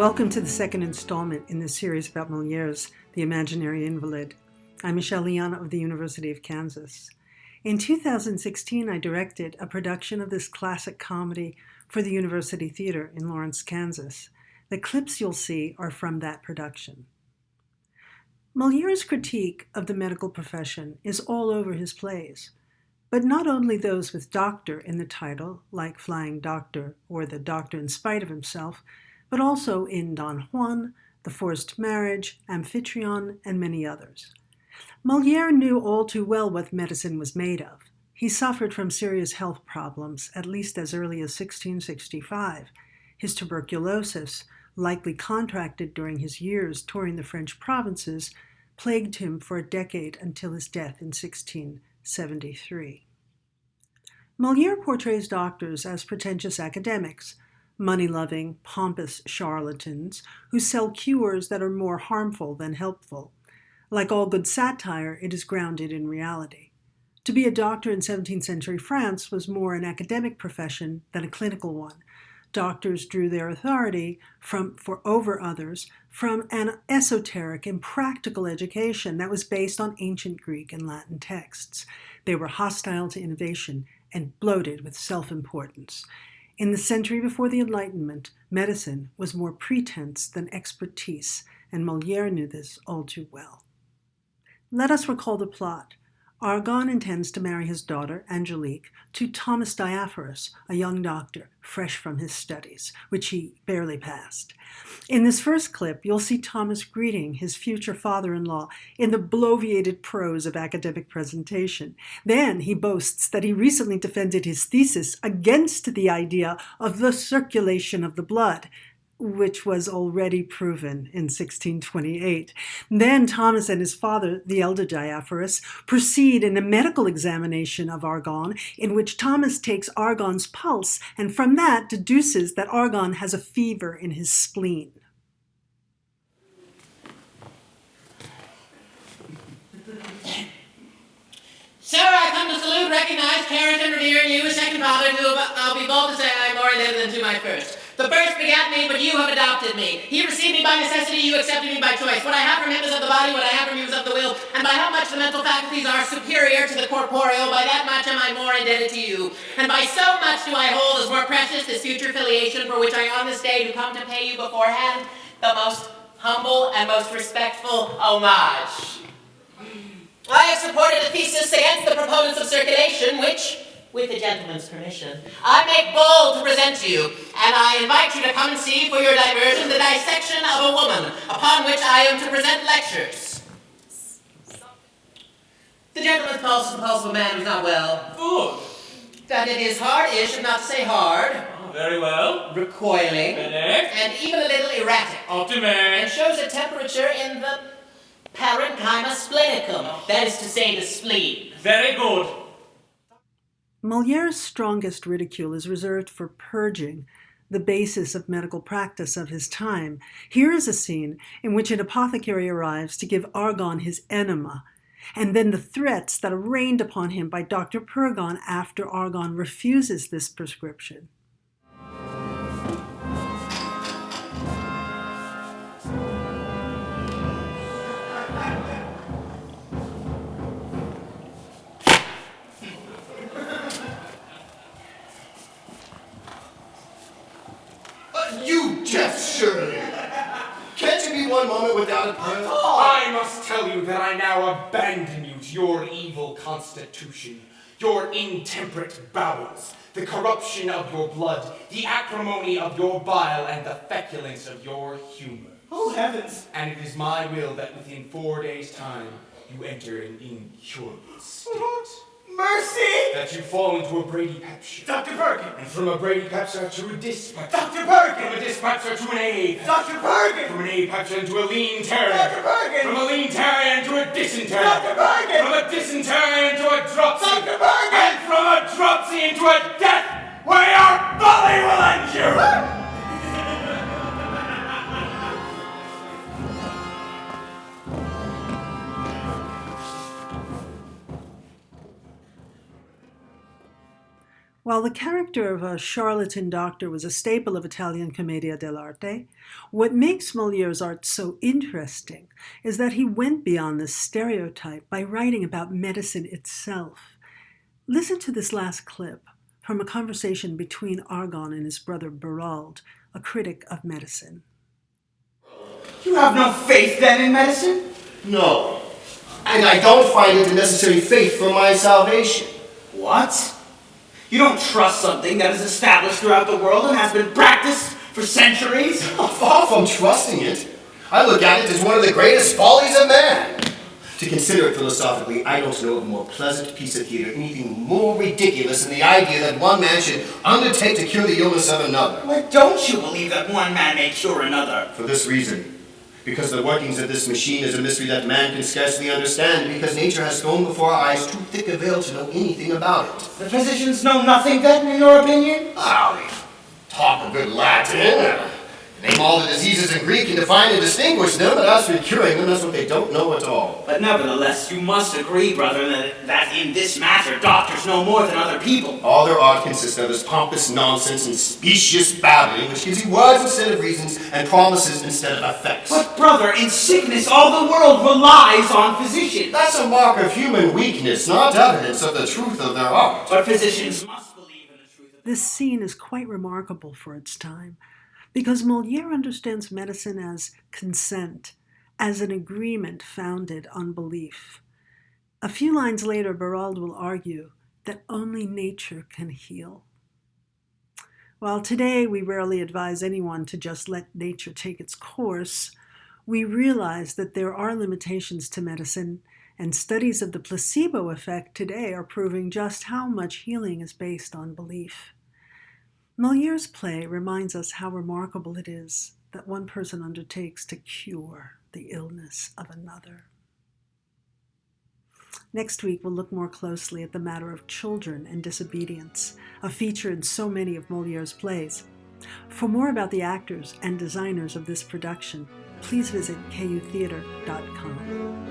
Welcome to the second installment in this series about Moliere's The Imaginary Invalid. I'm Mechelle Leon of the University of Kansas. In 2016, I directed a production of this classic comedy for the University Theater in Lawrence, Kansas. The clips you'll see are from that production. Moliere's critique of the medical profession is all over his plays, but not only those with doctor in the title, like Flying Doctor or The Doctor in Spite of Himself, but also in Don Juan, The Forced Marriage, Amphitryon, and many others. Moliere knew all too well what medicine was made of. He suffered from serious health problems at least as early as 1665. His tuberculosis, likely contracted during his years touring the French provinces, plagued him for a decade until his death in 1673. Moliere portrays doctors as pretentious academics, money-loving, pompous charlatans who sell cures that are more harmful than helpful. Like all good satire, it is grounded in reality. To be a doctor in 17th century France was more an academic profession than a clinical one. Doctors drew their authority over others from an esoteric and practical education that was based on ancient Greek and Latin texts. They were hostile to innovation and bloated with self-importance. In the century before the Enlightenment, medicine was more pretense than expertise, and Moliere knew this all too well. Let us recall the plot. Argan intends to marry his daughter, Angelique, to Thomas Diaphorus, a young doctor, fresh from his studies, which he barely passed. In this first clip, you'll see Thomas greeting his future father-in-law in the bloviated prose of academic presentation. Then he boasts that he recently defended his thesis against the idea of the circulation of the blood, which was already proven in 1628. Then Thomas and his father, the elder Diaphorus, proceed in a medical examination of Argan, in which Thomas takes Argan's pulse and from that deduces that Argan has a fever in his spleen. Sir, I come to salute, recognize, cherish, and revere in you, a second father, to whom I'll be bold to say I am more indebted than to my first. The first begat me, but you have adopted me. He received me by necessity, you accepted me by choice. What I have from him is of the body, what I have from you is of the will. And by how much the mental faculties are superior to the corporeal, by that much am I more indebted to you. And by so much do I hold as more precious this future filiation, for which I on this day do come to pay you beforehand the most humble and most respectful homage. I have supported a thesis against the proponents of circulation, which, with the gentleman's permission, I make bold to present to you, and I invite you to come and see for your diversion the dissection of a woman, upon which I am to present lectures. The gentleman's pulse is the pulse of a man who's not well. Good. That it is hard-ish, if not to say hard. Oh, very well. Recoiling. Correct. And even a little erratic. Optimate. And shows a temperature in the parenchyma splenicum, that is to say, the spleen. Very good. Moliere's strongest ridicule is reserved for purging, the basis of medical practice of his time. Here is a scene in which an apothecary arrives to give Argan his enema, and then the threats that are rained upon him by Dr. Purgon after Argan refuses this prescription. You deaf Shirley! Can't you be one moment without a prayer? I must tell you that I now abandon you to your evil constitution, your intemperate bowels, the corruption of your blood, the acrimony of your bile, and the feculence of your humor. Oh, heavens! And it is my will that within 4 days' time you enter an incurable state. Mercy! That you fall into a bradypepsia. Dr. Bergen! And from a bradypepsia to a dyspepsia. Dr. Bergen! From a dyspepsia to an A. Dr. Bergen! From an apepsia into a lean terrier. Dr. Bergen! From a lean terrier into a dysentery. Dr. Bergen! From a dysentery into a dropsy. Dr. Bergen! And from a dropsy into a death where your folly will end you! While the character of a charlatan doctor was a staple of Italian commedia dell'arte, what makes Moliere's art so interesting is that he went beyond this stereotype by writing about medicine itself. Listen to this last clip from a conversation between Argon and his brother Berald, a critic of medicine. You have no faith then in medicine? No. And I don't find it a necessary faith for my salvation. What? You don't trust something that is established throughout the world and has been practiced for centuries? Far from trusting it, I look at it as one of the greatest follies of man. To consider it philosophically, I don't know of a more pleasant piece of theater, anything more ridiculous than the idea that one man should undertake to cure the illness of another. Why don't you believe that one man may cure another? For this reason. Because the workings of this machine is a mystery that man can scarcely understand, and because nature has thrown before our eyes too thick a veil to know anything about it. The physicians know nothing then, in your opinion? Oh, they talk a good Latin. Name all the diseases in Greek and define and distinguish them, but as for curing them, that's what they don't know at all. But nevertheless, you must agree, brother, that in this matter, doctors know more than other people. All their art consists of is pompous nonsense and specious babbling, which gives you words instead of reasons and promises instead of effects. But, brother, in sickness, all the world relies on physicians. That's a mark of human weakness, not evidence of the truth of their art. But physicians must believe in the truth of This scene is quite remarkable for its time, because Moliere understands medicine as consent, as an agreement founded on belief. A few lines later, Berald will argue that only nature can heal. While today we rarely advise anyone to just let nature take its course, we realize that there are limitations to medicine, and studies of the placebo effect today are proving just how much healing is based on belief. Moliere's play reminds us how remarkable it is that one person undertakes to cure the illness of another. Next week, we'll look more closely at the matter of children and disobedience, a feature in so many of Moliere's plays. For more about the actors and designers of this production, please visit kutheater.com.